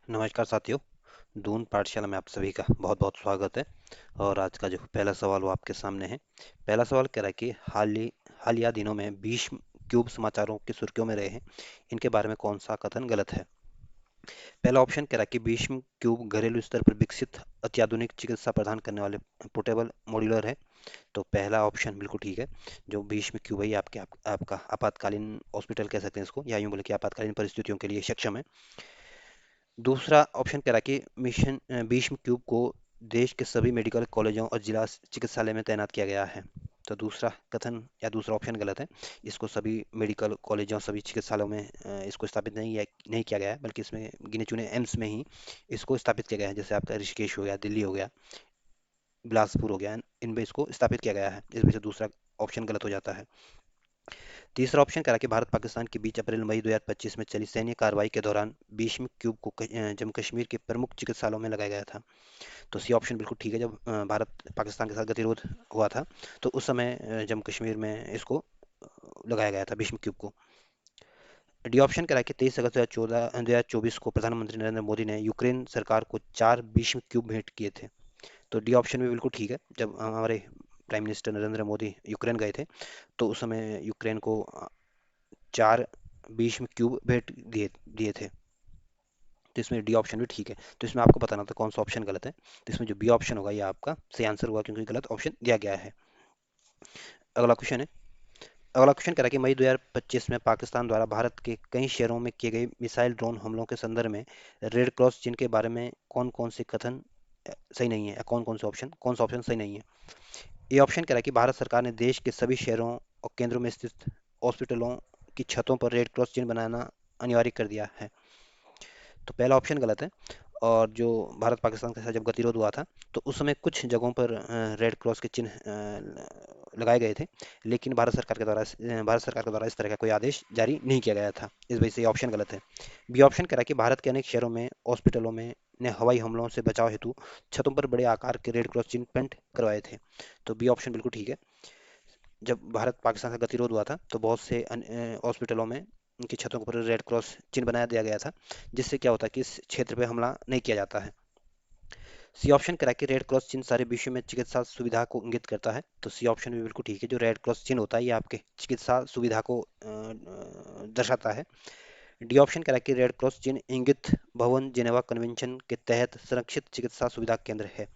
नमस्कार साथियों। दून पाठशाला में आप सभी का बहुत बहुत स्वागत है। और आज का जो पहला सवाल वो आपके सामने है। पहला सवाल कह रहा है कि हालिया दिनों में भीष्म क्यूब समाचारों की सुर्खियों में रहे हैं। इनके बारे में कौन सा कथन गलत है? पहला ऑप्शन कह रहा है कि भीष्म क्यूब घरेलू स्तर पर विकसित अत्याधुनिक चिकित्सा प्रदान करने वाले पोर्टेबल मॉड्यूलर है। तो पहला ऑप्शन बिल्कुल ठीक है। जो भीष्म क्यूब है ये आपका आपातकालीन हॉस्पिटल कह सकते हैं इसको, या यूं बोले कि आपातकालीन परिस्थितियों के लिए सक्षम है। दूसरा ऑप्शन कह रहा है कि भीष्म क्यूब को देश के सभी मेडिकल कॉलेजों और जिला चिकित्सालय में तैनात किया गया है। तो दूसरा कथन या दूसरा ऑप्शन गलत है। इसको सभी मेडिकल कॉलेजों सभी चिकित्सालयों में इसको स्थापित नहीं किया गया है, बल्कि इसमें गिने चुने एम्स में ही इसको स्थापित किया गया है। जैसे आपका ऋषिकेश हो गया, दिल्ली हो गया, बिलासपुर हो गया, इनमें इसको स्थापित किया गया है। इस वजह से दूसरा ऑप्शन गलत हो जाता है। तीसरा ऑप्शन कह रहा है कि भारत पाकिस्तान के बीच अप्रैल मई 2025 में चली सैन्य कार्रवाई के दौरान भीष्म क्यूब को जम्मू कश्मीर के प्रमुख चिकित्सालयों में लगाया गया था। तो सी ऑप्शन बिल्कुल ठीक है। जब भारत पाकिस्तान के साथ गतिरोध हुआ था तो उस समय जम्मू कश्मीर में इसको लगाया गया था भीष्म क्यूब को। डी ऑप्शन कह रहा है कि 23 अगस्त 2024 को प्रधानमंत्री नरेंद्र मोदी ने यूक्रेन सरकार को 4 भीष्म क्यूब भेंट किए थे। तो डी ऑप्शन भी बिल्कुल ठीक है। जब हमारे prime minister Narendra Modi Ukraine गए थे तो उस समय यूक्रेन को 4 भीष्म क्यूब भेंट दिए दिए थे। तो इसमें डी ऑप्शन भी ठीक है। तो इसमें आपको बताना था कौन सा ऑप्शन गलत है। तो इसमें जो बी ऑप्शन होगा ये आपका सही आंसर होगा, क्योंकि गलत ऑप्शन दिया गया है। अगला क्वेश्चन है। अगला क्वेश्चन कह रहा है कि मई 2025 में पाकिस्तान द्वारा भारत के कई शहरों में किए गए मिसाइल ड्रोन हमलों के संदर्भ में रेड क्रॉस चिन्ह के बारे में कौन कौन से कथन सही नहीं है, या कौन सा ऑप्शन सही नहीं है? ये ऑप्शन कह रहा है कि भारत सरकार ने देश के सभी शहरों और केंद्रों में स्थित हॉस्पिटलों की छतों पर रेड क्रॉस चिन्ह बनाना अनिवार्य कर दिया है। तो पहला ऑप्शन गलत है। और जो भारत पाकिस्तान के साथ जब गतिरोध हुआ था तो उस समय कुछ जगहों पर रेड क्रॉस के चिन्ह लगाए गए थे, लेकिन भारत सरकार के द्वारा इस तरह का कोई आदेश जारी नहीं किया गया था। इस वजह से ये ऑप्शन गलत है। बी ऑप्शन कह रहा है कि भारत के अनेक शहरों में हॉस्पिटलों में ने हवाई हमलों से बचाव हेतु छतों पर बड़े आकार के रेड क्रॉस चिन्ह पेंट करवाए थे। तो बी ऑप्शन बिल्कुल ठीक है। जब भारत पाकिस्तान का गतिरोध हुआ था तो बहुत से हॉस्पिटलों में उनकी छतों के ऊपर रेड क्रॉस चिन्ह बनाया दिया गया था, जिससे क्या होता है कि इस क्षेत्र पे हमला नहीं किया जाता है। सी ऑप्शन करा कि रेड क्रॉस चिन्ह सारे विश्व में चिकित्सा सुविधा को इंगित करता है। तो सी ऑप्शन भी बिल्कुल ठीक है। जो रेड क्रॉस चिन्ह होता है ये आपके चिकित्सा सुविधा को दर्शाता है। डी ऑप्शन करा कि रेड क्रॉस चिन्ह इंगित भवन जिनेवा कन्वेंशन के तहत संरक्षित चिकित्सा सुविधा केंद्र है।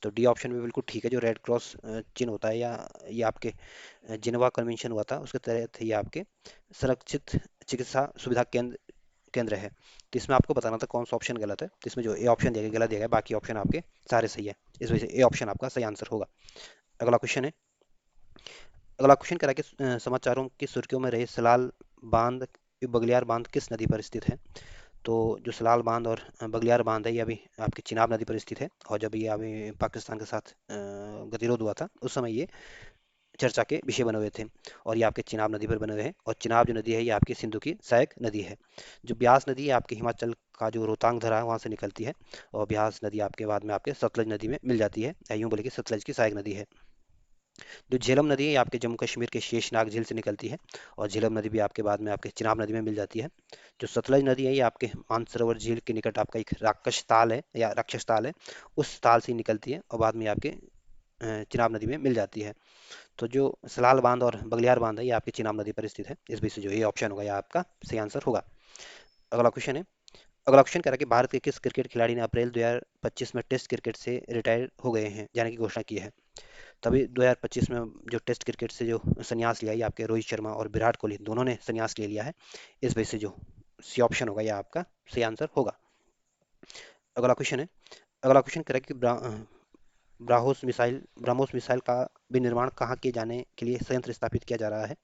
तो डी ऑप्शन भी बिल्कुल ठीक है। जो रेड क्रॉस चिन्ह होता है या ये आपके जिनेवा कन्वेंशन हुआ था उसके तहत ये आपके संरक्षित चिकित्सा सुविधा केंद्र केंद्र है। तो इसमें आपको बताना था कौन सा ऑप्शन गलत है। तो इसमें जो ए ऑप्शन दिया गया गलत दिया गया, बाकी ऑप्शन आपके सारे सही है। इस वजह से ए ऑप्शन आपका सही आंसर होगा। अगला क्वेश्चन है। अगला क्वेश्चन कह रहा है कि समाचारों की सुर्खियों में रहे सलाल बांध बगलियार बांध किस नदी पर स्थित है? तो जो सलाल बांध और बगलियार बांध है ये अभी आपकी चिनाब नदी पर स्थित है। और जब ये अभी पाकिस्तान के साथ गतिरोध हुआ था उस समय ये चर्चा के विषय बने हुए थे। और ये आपके चिनाब नदी पर बने हुए हैं। और चिनाब जो नदी है ये आपकी सिंधु की सहायक नदी है। जो ब्यास नदी है आपके हिमाचल का जो रोहतांग धरा है वहाँ से निकलती है। और ब्यास नदी आपके बाद में आपके सतलज नदी में मिल जाती है, या यूं बोले कि सतलज की सहायक नदी है। जो झेलम नदी है ये आपके जम्मू कश्मीर के शेषनाग झील से निकलती है। और झेलम नदी भी आपके बाद में आपके चिनाब नदी में मिल जाती है। जो सतलज नदी है ये आपके मानसरोवर झील के निकट आपका एक राक्षस ताल है या राक्षस ताल है, उस ताल से निकलती है और बाद में आपके चिनाब नदी में मिल जाती है। तो जो सलाल बांध और बगलियार बांध है ये आपकी चिनाब नदी पर स्थित है। इस वजह से जो ये ऑप्शन होगा ये आपका सही आंसर होगा। अगला क्वेश्चन है। अगला क्वेश्चन कह रहा है कि भारत के किस क्रिकेट खिलाड़ी ने अप्रैल 2025 में टेस्ट क्रिकेट से रिटायर हो गए हैं, जाने की घोषणा की है? तभी 2025 में जो टेस्ट क्रिकेट से जो संन्यास लिया ये आपके रोहित शर्मा और विराट कोहली दोनों ने संन्यास ले लिया है। इस वजह से जो सी ऑप्शन होगा यह आपका सही आंसर होगा। अगला क्वेश्चन है। अगला क्वेश्चन कह रहा है कि ब्राह्मोस मिसाइल का विनिर्माण कहाँ किए जाने के लिए संयंत्र स्थापित किया जा रहा है?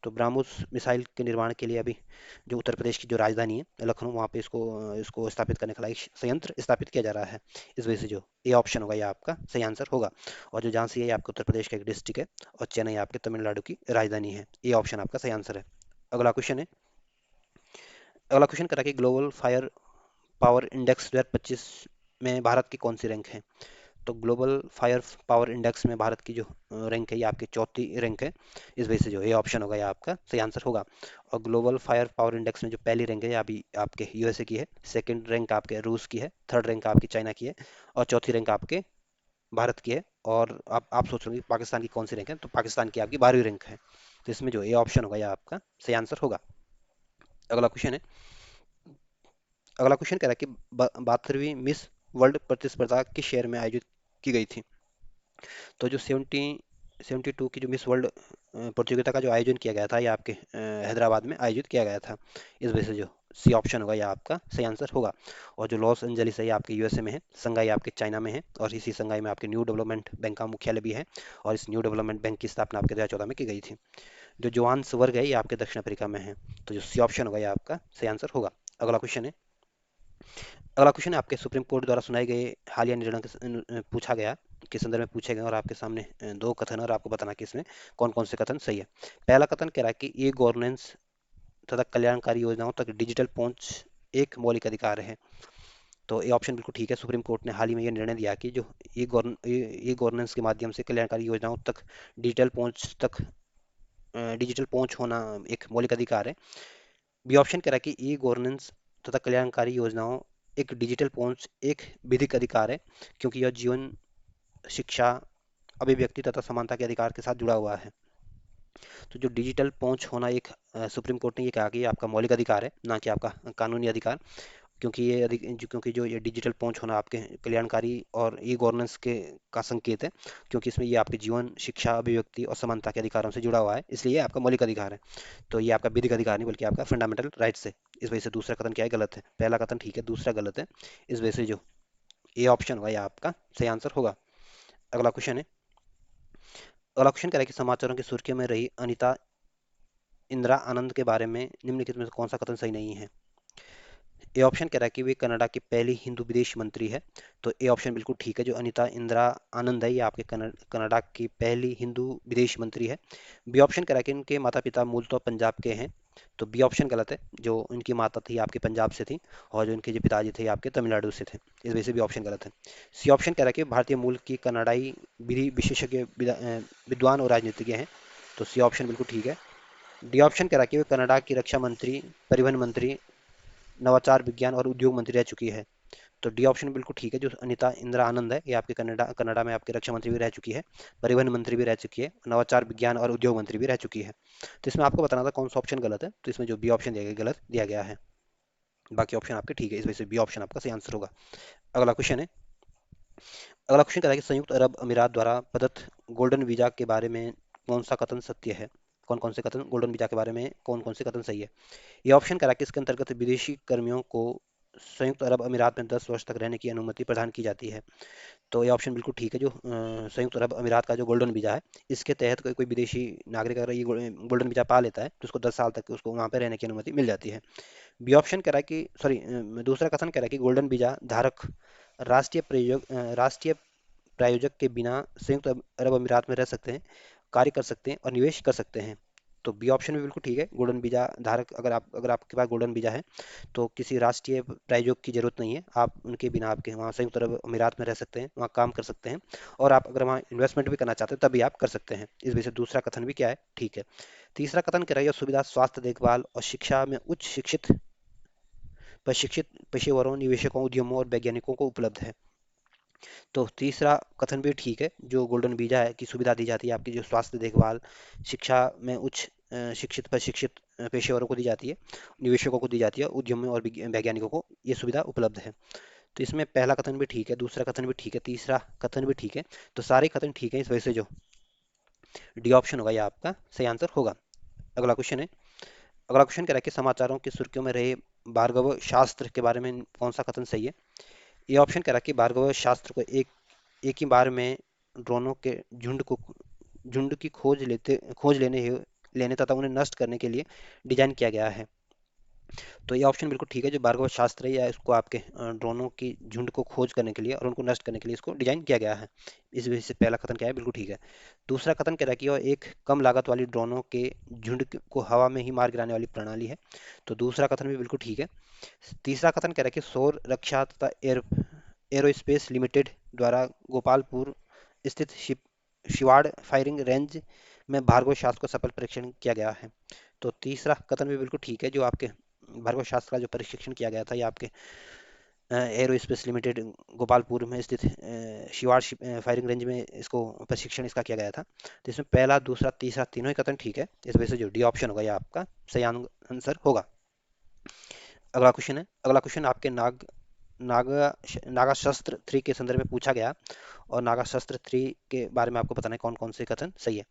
तो ब्राह्मोस मिसाइल के निर्माण के लिए अभी जो उत्तर प्रदेश की जो राजधानी है लखनऊ वहाँ पे इसको इसको स्थापित करने का एक संयंत्र स्थापित किया जा रहा है। इस वजह से जो ये ऑप्शन होगा ये आपका सही आंसर होगा। और जो झांसी है ये आपके उत्तर प्रदेश का एक डिस्ट्रिक्ट है। और चेन्नई आपके तमिलनाडु की राजधानी है। ये ऑप्शन आपका सही आंसर है। अगला क्वेश्चन है। अगला क्वेश्चन करा कि ग्लोबल फायर पावर इंडेक्स 2025 में भारत की कौन सी रैंक है? तो ग्लोबल फायर पावर इंडेक्स में भारत की जो रैंक है ये आपकी चौथी रैंक है। इस वजह से जो ये ऑप्शन होगा ये आपका सही आंसर होगा। और ग्लोबल फायर पावर इंडेक्स में जो पहली रैंक है ये अभी आपके यूएसए की है, सेकंड रैंक आपके रूस की है, थर्ड रैंक आपकी चाइना की है और चौथी रैंक आपके भारत की है। और आप सोच रहे हो कि पाकिस्तान की कौन सी रैंक है, तो पाकिस्तान की आपकी 12वीं रैंक है। तो इसमें जो ये ऑप्शन होगा ये आपका सही आंसर होगा। अगला क्वेश्चन है, अगला क्वेश्चन कह रहा है कि 72वीं मिस वर्ल्ड प्रतिस्पर्धा किस शहर में आयोजित की गई थी। तो जो 72 की जो मिस वर्ल्ड प्रतियोगिता का जो आयोजन किया गया था ये आपके हैदराबाद में आयोजित किया गया था। इस वजह से जो सी ऑप्शन होगा ये आपका सही आंसर होगा। और जो लॉस एंजलिस है ये आपके यूएसए में है, संघाई आपके चाइना में है और इसी संघाई में आपके न्यू डेवलपमेंट बैंक का मुख्यालय भी है। और इस न्यू डेवलपमेंट बैंक की स्थापना आपके 2014 में की गई थी। जो जोहान्सबर्ग है ये आपके दक्षिण अफ्रीका में है। तो जो सी ऑप्शन होगा ये आपका सही आंसर होगा। अगला क्वेश्चन है, अगला क्वेश्चन है आपके सुप्रीम कोर्ट द्वारा सुनाए गए हालिया निर्णय के पूछा गया के संदर्भ में पूछे गए और आपके सामने दो कथन है और आपको बताना कि इसमें कौन कौन से कथन सही है। पहला कथन कह रहा है कि ई गवर्नेंस तथा कल्याणकारी योजनाओं तक डिजिटल पहुंच एक मौलिक अधिकार है। तो ये ऑप्शन बिल्कुल ठीक है। सुप्रीम कोर्ट ने हाल ही में ये निर्णय दिया कि जो ई गवर्नेंस के माध्यम से कल्याणकारी योजनाओं तक डिजिटल पहुंच होना एक मौलिक अधिकार है। बी ऑप्शन कह रहा है कि ई गवर्नेंस तथा कल्याणकारी योजनाओं एक डिजिटल पहुंच एक विधिक अधिकार है क्योंकि यह जीवन, शिक्षा, अभिव्यक्ति तथा समानता के अधिकार के साथ जुड़ा हुआ है। तो जो डिजिटल पहुंच होना एक सुप्रीम कोर्ट ने ये कहा कि ये आपका मौलिक अधिकार है, ना कि आपका कानूनी अधिकार। क्योंकि जो ये डिजिटल पहुंच होना आपके कल्याणकारी और ई गवर्नेंस के का संकेत है, क्योंकि इसमें ये आपके जीवन, शिक्षा, अभिव्यक्ति और समानता के अधिकारों से जुड़ा हुआ है, इसलिए ये आपका मौलिक अधिकार है। तो ये आपका विधिक अधिकार नहीं बल्कि आपका फंडामेंटल राइट्स है। इस वजह से दूसरा कथन क्या है, गलत है। पहला कथन ठीक है, दूसरा गलत है। इस वजह से जो ए ऑप्शन होगा ये आपका सही आंसर होगा। अगला क्वेश्चन है, अगला क्वेश्चन कह रहा है कि समाचारों की सुर्खियों में रही अनिता इंदिरा आनंद के बारे में निम्नलिखित में से कौन सा कथन सही नहीं है। ए ऑप्शन कह रहा है कि वे कनाडा की पहली हिंदू विदेश मंत्री है। तो ए ऑप्शन बिल्कुल ठीक है। जो अनिता इंदिरा आनंद है ये आपके कनाडा की पहली हिंदू विदेश मंत्री है। बी ऑप्शन कह रहा है कि इनके माता पिता मूलतः पंजाब के हैं। तो बी ऑप्शन गलत है। जो इनकी माता थी आपके पंजाब से थी और जो इनके जो पिताजी थे ये आपके तमिलनाडु से थे। इस वजह से बी ऑप्शन गलत है। सी ऑप्शन कह रहा है कि भारतीय मूल की कनाडाई विधि विशेषज्ञ विद्वान और राजनीतिज्ञ हैं। तो सी ऑप्शन बिल्कुल ठीक है। डी ऑप्शन कह रहा है कि वे कनाडा की रक्षा मंत्री, परिवहन मंत्री, नवाचार, विज्ञान और उद्योग मंत्री रह चुकी है। तो डी ऑप्शन बिल्कुल ठीक है। जो अनिता इंदिरा आनंद है ये आपके कनाडा कनाडा में आपके रक्षा मंत्री भी रह चुकी है, परिवहन मंत्री भी रह चुकी है, नवाचार, विज्ञान और उद्योग मंत्री भी रह चुकी है। तो इसमें आपको बताना था कौन सा ऑप्शन गलत है। तो इसमें जो बी ऑप्शन दिया गया गलत दिया गया है, बाकी ऑप्शन आपके ठीक है। इस वजह से बी ऑप्शन आपका सही आंसर होगा। अगला क्वेश्चन है, अगला क्वेश्चन कहता है कि संयुक्त अरब अमीरात द्वारा प्रदत्त गोल्डन वीजा के बारे में कौन सा कथन सत्य है। कौन कौन से कथन गोल्डन वीजा के बारे में कौन कौन से कथन सही है। ये ऑप्शन कह रहा है कि इसके अंतर्गत विदेशी कर्मियों को संयुक्त अरब अमीरात में 10 वर्ष तक रहने की अनुमति प्रदान की जाती है। तो ये ऑप्शन बिल्कुल ठीक है। जो संयुक्त अरब अमीरात का जो गोल्डन वीजा है इसके तहत कोई विदेशी नागरिक अगर ये गोल्डन वीजा पा लेता है तो उसको 10 साल तक उसको वहाँ पे रहने की अनुमति मिल जाती है। बी ऑप्शन कह रहा है कि दूसरा कथन कह रहा है कि गोल्डन वीजा धारक राष्ट्रीय प्रायोजक के बिना संयुक्त अरब अमीरात में रह सकते हैं, कार्य कर सकते हैं और निवेश कर सकते हैं। तो बी ऑप्शन भी बिल्कुल ठीक है। गोल्डन वीजा धारक अगर आपके पास गोल्डन वीजा है तो किसी राष्ट्रीय प्रायोजक की जरूरत नहीं है, आप उनके बिना आपके वहाँ संयुक्त अरब अमीरात में रह सकते हैं, वहाँ काम कर सकते हैं और आप अगर वहाँ इन्वेस्टमेंट भी करना चाहते हैं तब भी आप कर सकते हैं। इस वजह से दूसरा कथन भी क्या है, ठीक है। तीसरा कथन कह रहा है यह सुविधा स्वास्थ्य देखभाल और शिक्षा में उच्च शिक्षित प्रशिक्षित पेशेवरों, निवेशकों, उद्यमों और वैज्ञानिकों को उपलब्ध है। तो तीसरा कथन भी ठीक है। जो गोल्डन वीजा है की सुविधा दी जाती है आपकी जो स्वास्थ्य देखभाल, शिक्षा में उच्च शिक्षित प्रशिक्षित पेशेवरों को दी जाती है, निवेशकों को दी जाती है, उद्यमियों और वैज्ञानिकों को ये सुविधा उपलब्ध है। तो इसमें पहला कथन भी ठीक है, दूसरा कथन भी ठीक है, तीसरा कथन भी ठीक है। तो सारे कथन ठीक है। इस वजह से जो डी ऑप्शन होगा ये आपका सही आंसर होगा। अगला क्वेश्चन है, अगला क्वेश्चन कह रहा है कि समाचारों की सुर्खियों में रहे भार्गव शास्त्र के बारे में कौन सा कथन सही है। ये ऑप्शन कह रहा है कि भार्गव शास्त्र को एक ही बार में ड्रोनों के झुंड की खोज लेने तथा उन्हें नष्ट करने के लिए डिजाइन किया गया है। तो ये ऑप्शन बिल्कुल ठीक है। जो भार्गव शास्त्र है या इसको आपके ड्रोनों की झुंड को खोज करने के लिए और उनको नष्ट करने के लिए इसको डिजाइन किया गया है। इस वजह से पहला कथन क्या है, बिल्कुल ठीक है। दूसरा कथन कह रहा है कि यह एक कम लागत वाली ड्रोनों के को हवा में ही मार गिराने वाली प्रणाली है। तो दूसरा कथन भी बिल्कुल ठीक है। तीसरा कथन कह रहा है कि सौर रक्षा तथा एरोस्पेस लिमिटेड द्वारा गोपालपुर स्थित शिवाड़ फायरिंग रेंज में भार्गव शास्त्र को सफल परीक्षण किया गया है। तो तीसरा कथन भी बिल्कुल ठीक है, जो आपके भार्गव शास्त्र का जो परीक्षण किया गया था, ये आपके एरोस्पेस लिमिटेड गोपालपुर में स्थित शिवाड़ फायरिंग रेंज में इसको प्रशिक्षण इसका किया गया था। तो इसमें पहला, दूसरा, तीसरा तीनों ही कथन ठीक है। इस वजह से जो डी ऑप्शन होगा ये आपका सही आंसर होगा। अगला क्वेश्चन है, अगला क्वेश्चन आपके नागा नागा शस्त्र 3 के संदर्भ में पूछा गया, और नागा शस्त्र 3 के बारे में आपको बताना है कौन कौन से कथन सही है।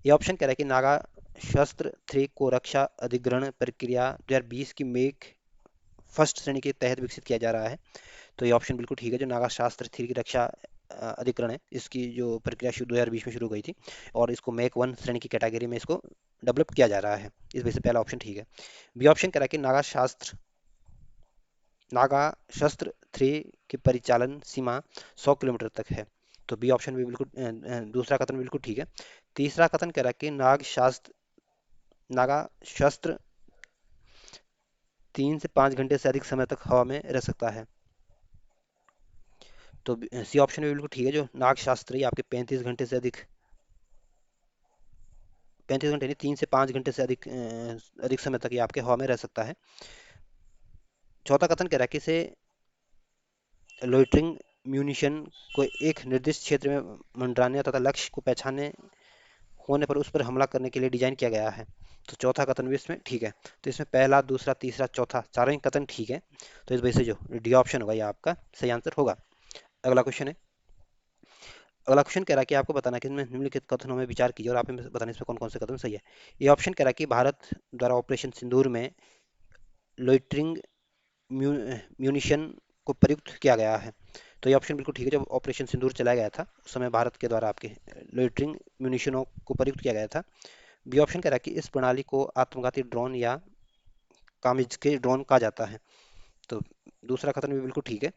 ये ऑप्शन कह रहा है कि नागा शस्त्र 3 को रक्षा अधिग्रहण प्रक्रिया 2020 की मेक फर्स्ट श्रेणी के तहत विकसित किया जा रहा है। तो ये ऑप्शन बिल्कुल ठीक है, जो नागा शास्त्र 3 की रक्षा अधिग्रहण है, इसकी जो प्रक्रिया 2020 में शुरू हुई थी, और इसको मेक 1 श्रेणी की कैटेगरी में इसको डेवलप किया जा रहा है। इस वजह से पहला ऑप्शन ठीक है। बी ऑप्शन कह रहा है कि नागा शस्त्र 3 की परिचालन सीमा 100 किलोमीटर तक है। तो बी ऑप्शन भी बिल्कुल दूसरा कथन बिल्कुल ठीक है। तीसरा कथन कह रहा है कि नागा शस्त्र 3 से 5 घंटे से अधिक समय तक हवा में रह सकता है। तो सी ऑप्शन भी बिल्कुल ठीक है, जो नाग शास्त्री आपके 35 घंटे नहीं, 3 से 5 घंटे से अधिक समय तक ये आपके हवा में रह सकता है। चौथा कथन कह रहा है कि इसे लोइटरिंग म्यूनिशन को एक निर्दिष्ट क्षेत्र में मंडराने तथा लक्ष्य को पहचाने होने पर उस पर हमला करने के लिए डिजाइन किया गया है। तो चौथा कथन भी इसमें ठीक है। तो इसमें पहला, दूसरा, तीसरा, चौथा चारों ही कथन ठीक है। तो इस वजह से जो डी ऑप्शन होगा ये आपका सही आंसर होगा। अगला क्वेश्चन है, अगला क्वेश्चन कह रहा है कि आपको बताना है कि इसमें निम्नलिखित कथनों में विचार कीजिए और आप हमें बताने इसमें कौन कौन से कथन सही है। ये ऑप्शन कह रहा है कि भारत द्वारा ऑपरेशन सिंदूर में लोइटरिंग म्यूनिशन को प्रयुक्त किया गया है। तो ये ऑप्शन बिल्कुल ठीक है, जब ऑपरेशन सिंदूर चलाया गया था उस समय भारत के द्वारा आपके लोइटरिंग म्यूनिशनों को प्रयुक्त किया गया था। बी ऑप्शन कह रहा है कि इस प्रणाली को आत्मघाती ड्रोन या कामिज ड्रोन कहा जाता है। तो दूसरा कथन भी बिल्कुल ठीक है।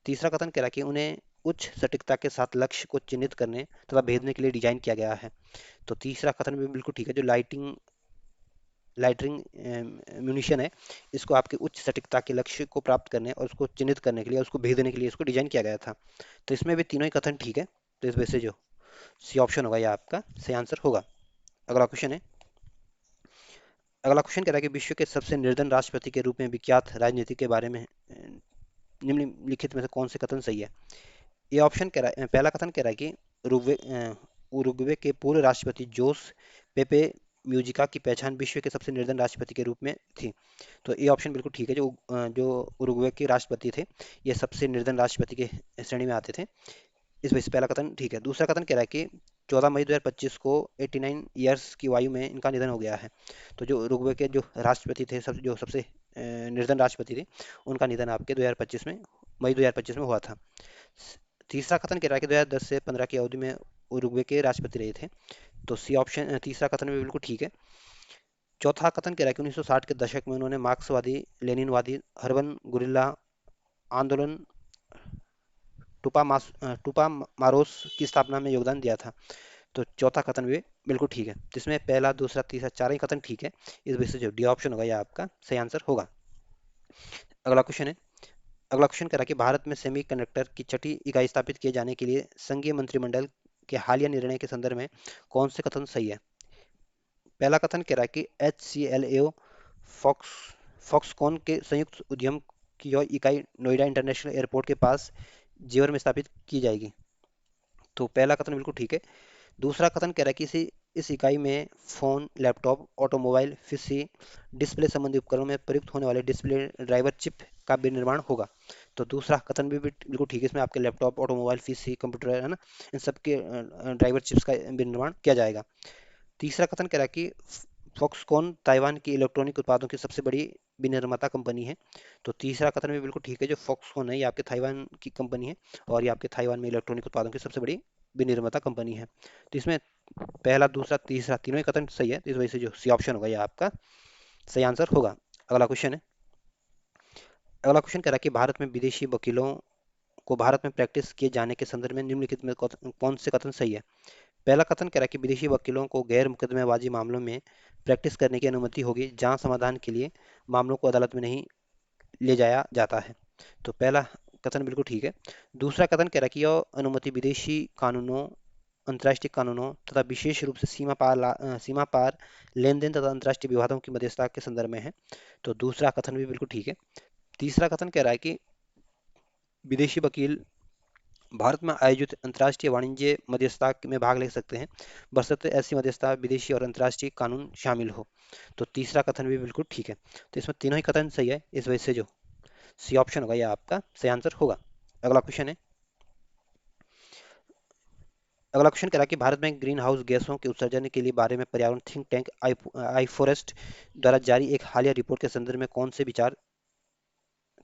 तीसरा कथन कह रहा है कि उन्हें उच्च सटीकता के साथ लक्ष्य को चिन्हित करने तथा भेदने के लिए डिजाइन किया गया है। तो तीसरा कथन भी बिल्कुल ठीक है, जो लाइटरिंग म्यूनिशन है, इसको आपके उच्च सटीकता के लक्ष्य को प्राप्त करने और उसको चिन्हित करने के लिए, उसको भेदने के लिए इसको डिजाइन किया गया था। तो इसमें भी तीनों ही कथन ठीक है। तो इस वजह से जो सी ऑप्शन होगा ये आपका सही आंसर होगा। अगला क्वेश्चन है, अगला क्वेश्चन कह रहा है कि विश्व के सबसे निर्धन राष्ट्रपति के रूप में विख्यात राजनीति के बारे में निम्नलिखित में से कौन से कथन सही है। ये ऑप्शन कह रहा है, पहला कथन कह रहा है कि उरुग्वे के पूर्व राष्ट्रपति जोस पेपे म्यूजिका की पहचान विश्व के सबसे निर्धन राष्ट्रपति के रूप में थी। तो ये ऑप्शन बिल्कुल ठीक है, जो उरुग्वे के राष्ट्रपति थे, ये सबसे निर्धन राष्ट्रपति के श्रेणी में आते थे। इस वजह से पहला कथन ठीक है। दूसरा कथन कह रहा है कि 14 मई 2025 को 89 ईयर्स की आयु में इनका निधन हो गया है। तो जो उरुग्वे के जो राष्ट्रपति थे, जो सबसे निर्धन राष्ट्रपति थे, उनका निधन आपके 2025 में, मई 2025 में हुआ था। तीसरा कथन कह रहा है कि 2010 से 15 की अवधि में उरुग्वे के राष्ट्रपति रहे थे। तो सी ऑप्शन, तीसरा कथन भी बिल्कुल ठीक है। चौथा कथन कह रहा है कि 1960 के दशक में उन्होंने मार्क्सवादी लेनिनवादी हर्बन गुरिल्ला आंदोलन टूपा मारोस की स्थापना में योगदान दिया था। तो चौथा कथन भी बिल्कुल ठीक है, जिसमें पहला, दूसरा, तीसरा चार ही कथन ठीक है। इस वजह से जो डी ऑप्शन होगा यह आपका सही आंसर होगा। अगला क्वेश्चन है, अगला क्वेश्चन कह रहा है कि भारत में सेमीकंडक्टर की छठी इकाई स्थापित किए जाने के लिए संघीय मंत्रिमंडल के हालिया निर्णय के संदर्भ में कौन से कथन सही है। पहला कथन कह रहा है कि HCLAO फॉक्स फॉक्सकॉन के संयुक्त उद्यम की यह इकाई नोएडा इंटरनेशनल एयरपोर्ट के पास जेवर में स्थापित की जाएगी। तो पहला कथन बिल्कुल ठीक है। दूसरा कथन कह रहा है कि इस इकाई में phone, laptop, automobile, PC, display संबंधी उपकरणों में प्रयुक्त होने वाले डिस्प्ले ड्राइवर चिप का विनिर्माण होगा। तो दूसरा कथन भी बिल्कुल ठीक है, इसमें आपके लैपटॉप, ऑटोमोबाइल, पीसी, कंप्यूटर है ना, इन सब के ड्राइवर चिप्स का विनिर्माण किया जाएगा। तीसरा कथन कह रहा है कि फॉक्सकॉन ताइवान की इलेक्ट्रॉनिक उत्पादों की सबसे बड़ी विनिर्माता कंपनी है। तो तीसरा कथन भी बिल्कुल ठीक है, जो फॉक्सकॉन है ये आपके ताइवान की कंपनी है, और ये आपके ताइवान में इलेक्ट्रॉनिक उत्पादों की सबसे बड़ी विनिर्माता कंपनी है। तो इसमें पहला, दूसरा, तीसरा तीनों ही कथन सही है। तो इस वजह से जो सी ऑप्शन होगा ये आपका सही आंसर होगा। अगला क्वेश्चन है, अगला क्वेश्चन कह रहा है कि भारत में विदेशी वकीलों को भारत में प्रैक्टिस किए जाने के संदर्भ में निम्नलिखित में कौन से कथन सही है। पहला कथन कह रहा है कि विदेशी वकीलों को गैर मुकदमेबाजी मामलों में प्रैक्टिस करने की अनुमति होगी जहां समाधान के लिए मामलों को अदालत में नहीं ले जाया जाता है। तो पहला कथन बिल्कुल ठीक है। दूसरा कथन कह रहा है कि यह अनुमति विदेशी कानूनों, अंतर्राष्ट्रीय कानूनों तथा विशेष रूप से सीमा पार लेन देन तथा अंतर्राष्ट्रीय विवादों की मध्यस्थता के संदर्भ में है। तो दूसरा कथन भी बिल्कुल ठीक है। तीसरा कथन कह रहा है कि विदेशी वकील भारत में आयोजित अंतर्राष्ट्रीय वाणिज्य मध्यस्थता में भाग ले सकते हैं, बशर्ते ऐसी मध्यस्थता विदेशी और अंतर्राष्ट्रीय कानून शामिल हो। तो तीसरा कथन भी बिल्कुल ठीक है। तो इसमें तीनों ही कथन सही है, इस वजह से जो सी ऑप्शन होगा यह आपका सही आंसर होगा। अगला क्वेश्चन है। अगला क्वेश्चन कह रहा है कि भारत में ग्रीन हाउस गैसों के उत्सर्जन के लिए बारे में पर्यावरण थिंक टैंक आई फॉरेस्ट द्वारा जारी एक हालिया रिपोर्ट के संदर्भ में कौन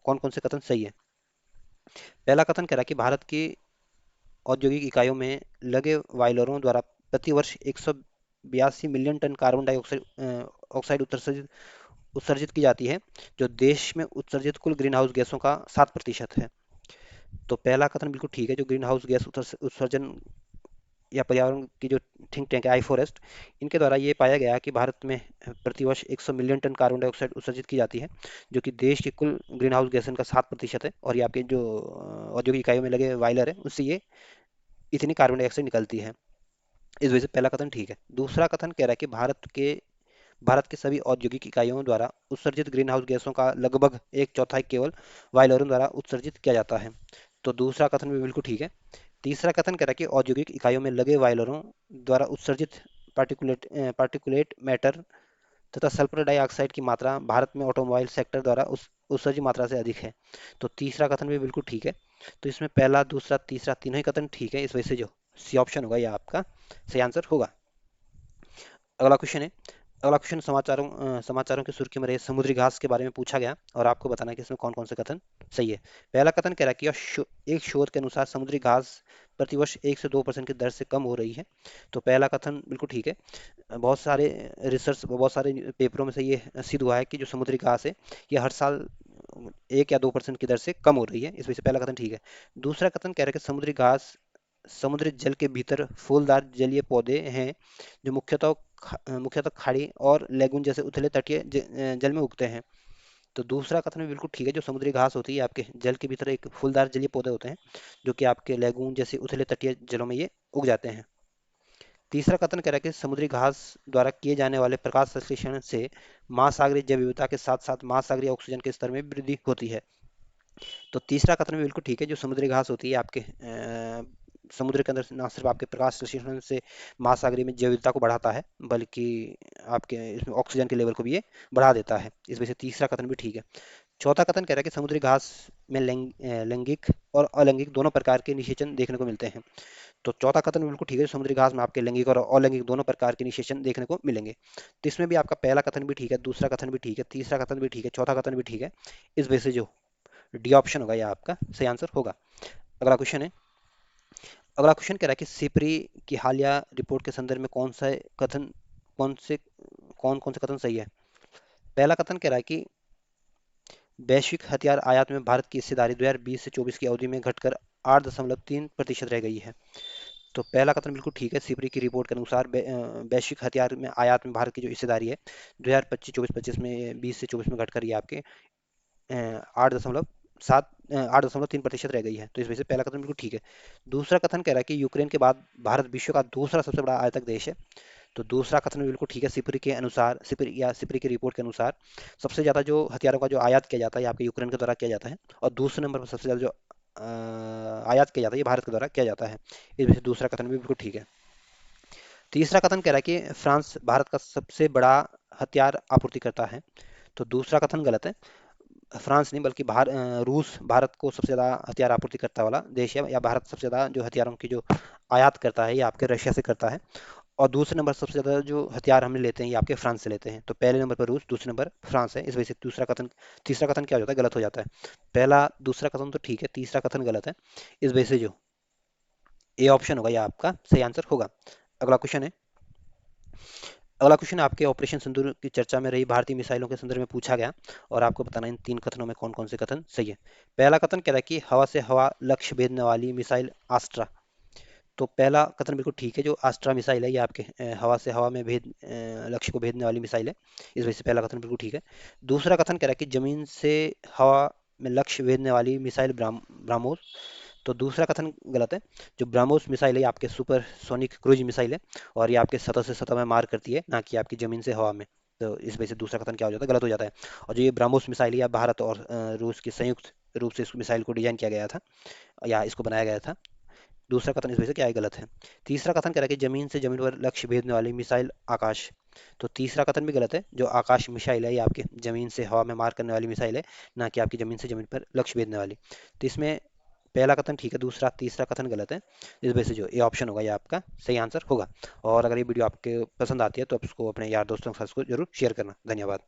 कौन से कथन सही है। पहला कथन कह रहा है कि भारत की औद्योगिक इकाइयों में लगे वायलरों द्वारा प्रति वर्ष 182 million ton carbon dioxide oxide उत्सर्जित की जाती है, जो देश में उत्सर्जित कुल ग्रीन हाउस गैसों का 7% है। तो पहला कथन बिल्कुल ठीक है। जो ग्रीन हाउस गैस उत्सर्जन या पर्यावरण की जो थिंक टैंक है आई फॉरेस्ट, इनके द्वारा ये पाया गया कि भारत में प्रतिवर्ष 100 मिलियन टन कार्बन डाइऑक्साइड उत्सर्जित की जाती है, जो कि देश के कुल ग्रीन हाउस गैस का 7% है। और ये आपके जो औद्योगिक इकाइयों में लगे वायलर है उससे ये इतनी कार्बन डाइऑक्साइड निकलती है। इस वजह से पहला कथन ठीक है। दूसरा कथन कह रहा है कि भारत के सभी औद्योगिक इकाइयों द्वारा उत्सर्जित ग्रीन हाउस गैसों का लगभग एक चौथाई केवल वायलरों द्वारा उत्सर्जित किया जाता है। तो दूसरा कथन भी बिल्कुल ठीक है। तीसरा कथन कह रहा है कि औद्योगिक इकाइयों में लगे वायलरों द्वारा उत्सर्जित पार्टिकुलेट मैटर तथा सल्फर डाइऑक्साइड की मात्रा भारत में ऑटोमोबाइल सेक्टर द्वारा उस उत्सर्जित मात्रा से अधिक है। तो तीसरा कथन भी बिल्कुल ठीक है। तो इसमें पहला, दूसरा, तीसरा तीनों ही कथन ठीक है, इस वजह से जो सी ऑप्शन होगा यह आपका सही आंसर होगा। अगला क्वेश्चन है। अगला क्वेश्चन समाचारों की सुर्खी में रहे समुद्री घास के बारे में पूछा गया और आपको बताना है कि इसमें कौन कौन से कथन सही है। पहला कथन कह रहा है कि एक शोध के अनुसार समुद्री घास प्रतिवर्ष 1 से 2% की दर से कम हो रही है। तो पहला कथन बिल्कुल ठीक है। बहुत सारे पेपरों में से ये सिद्ध हुआ है कि जो समुद्री घास है ये हर साल 1 या 2% की दर से कम हो रही है, इस वजह से पहला कथन ठीक है। दूसरा कथन कह रहा है कि समुद्री घास समुद्री जल के भीतर फूलदार जलीय पौधे हैं, जो मुख्यतः खाड़ी और लेगून जैसे उथले तटीय जल में उगते हैं। तो दूसरा कथन भी बिल्कुल ठीक है। जो समुद्री घास होती है आपके जल के भीतर एक फूलदार जलीय पौधे होते हैं, जो कि आपके लेगून जैसे उथले तटीय जलों में ये उग जाते हैं। तीसरा कथन कह रहा है कि समुद्री घास द्वारा किए जाने वाले प्रकाश संश्लेषण से महासागरीय जैव विविधता के साथ साथ महासागरीय ऑक्सीजन के स्तर में वृद्धि होती है। तो तीसरा कथन भी बिल्कुल ठीक है। जो समुद्री घास होती है आपके समुद्र के अंदर न सिर्फ आपके प्रकाश संश्लेषण से महासागरीय में जैव विविधता को बढ़ाता है, बल्कि आपके इसमें ऑक्सीजन के लेवल को भी ये बढ़ा देता है, इस वजह से तीसरा कथन भी ठीक है। चौथा कथन कह रहा है कि समुद्री घास में लैंगिक और अलैंगिक दोनों प्रकार के निषेचन देखने को मिलते हैं। तो चौथा कथन बिल्कुल ठीक है। समुद्री घास में आपके लैंगिक और अलैंगिक दोनों प्रकार के निषेचन देखने को मिलेंगे। तो इसमें भी आपका पहला कथन भी ठीक है, दूसरा कथन भी ठीक है, तीसरा कथन भी ठीक है, चौथा कथन भी ठीक है। इस वजह से जो डी ऑप्शन होगा यह आपका सही आंसर होगा। अगला क्वेश्चन है। अगला क्वेश्चन कह रहा है कि सिपरी की हालिया रिपोर्ट के संदर्भ में कौन से कौन कौन से कथन सही है। पहला कथन कह रहा है कि वैश्विक हथियार आयात में भारत की हिस्सेदारी 2020 से 24 की अवधि में घटकर 8.3% रह गई है। तो पहला कथन बिल्कुल ठीक है। सिपरी की रिपोर्ट के अनुसार वैश्विक हथियार में आयात में भारत की जो हिस्सेदारी है 2025-24-25 में 20 से 24 में घटकर ये आपके 8.3% रह गई है। तो इस वजह से पहला कथन बिल्कुल ठीक है। दूसरा कथन कह रहा है कि यूक्रेन के बाद भारत विश्व का दूसरा सबसे बड़ा आयातक देश है। तो दूसरा कथन भी बिल्कुल ठीक है। सिपरी की रिपोर्ट के अनुसार सबसे ज़्यादा जो हथियारों का जो आयात किया जाता है ये आपके यूक्रेन के द्वारा किया जाता है, और दूसरे नंबर पर सबसे ज़्यादा जो आयात किया जाता है ये भारत के द्वारा किया जाता है। इस वजह से दूसरा कथन भी बिल्कुल ठीक है। तीसरा कथन कह रहा है कि फ्रांस भारत का सबसे बड़ा हथियार आपूर्तिकर्ता है। तो दूसरा कथन गलत है। फ्रांस नहीं बल्कि रूस भारत को सबसे ज़्यादा हथियार आपूर्ति करता वाला देश है, या भारत सबसे ज़्यादा जो हथियारों की जो आयात करता है ये आपके रशिया से करता है। और दूसरे नंबर सबसे ज़्यादा जो हथियार हम लेते हैं ये आपके फ्रांस से लेते हैं। तो पहले नंबर पर रूस, दूसरे नंबर फ्रांस है। इस वजह से तीसरा कथन क्या हो जाता है, गलत हो जाता है। पहला दूसरा कथन तो ठीक है, तीसरा कथन गलत है। इस वजह से जो ए ऑप्शन होगा यह आपका सही आंसर होगा। अगला क्वेश्चन है। अगला क्वेश्चन आपके ऑपरेशन सिंदूर की चर्चा में रही भारतीय मिसाइलों के संदर्भ में पूछा गया और आपको बताना है इन तीन कथनों में कौन कौन से कथन सही है। पहला कथन कह रहा है कि हवा से हवा लक्ष्य भेदने वाली मिसाइल आस्ट्रा। तो पहला कथन बिल्कुल ठीक है। जो आस्ट्रा मिसाइल है ये आपके हवा से हवा में लक्ष्य को भेदने वाली मिसाइल है, इस वजह से पहला कथन बिल्कुल ठीक है। दूसरा कथन कह रहा है कि जमीन से हवा में लक्ष्य भेदने वाली मिसाइल ब्राह्मोस। तो दूसरा कथन गलत है। जो ब्रह्मोस मिसाइल है ये आपके सुपर सोनिक क्रूज मिसाइल है, और ये आपके सतह से सतह में मार करती है, ना कि आपकी जमीन से हवा में। तो इस वजह से दूसरा कथन क्या हो जाता है, गलत हो जाता है। और जो ये ब्रह्मोस मिसाइल है, यह भारत और रूस के संयुक्त रूप से इस मिसाइल को डिजाइन किया गया था, या इसको बनाया गया था। दूसरा कथन इस वजह से क्या है, गलत है। तीसरा कथन कह रहा है कि जमीन से जमीन पर लक्ष्य भेदने वाली मिसाइल आकाश। तो तीसरा कथन भी गलत है। जो आकाश मिसाइल है ये आपके जमीन से हवा में मार करने वाली मिसाइल है, ना कि आपकी जमीन से जमीन पर लक्ष्य भेदने वाली। तो इसमें पहला कथन ठीक है, दूसरा तीसरा कथन गलत है। इस वजह से जो ये ऑप्शन होगा ये आपका सही आंसर होगा। और अगर ये वीडियो आपके पसंद आती है तो आप उसको अपने यार दोस्तों के साथ उसको जरूर शेयर करना। धन्यवाद।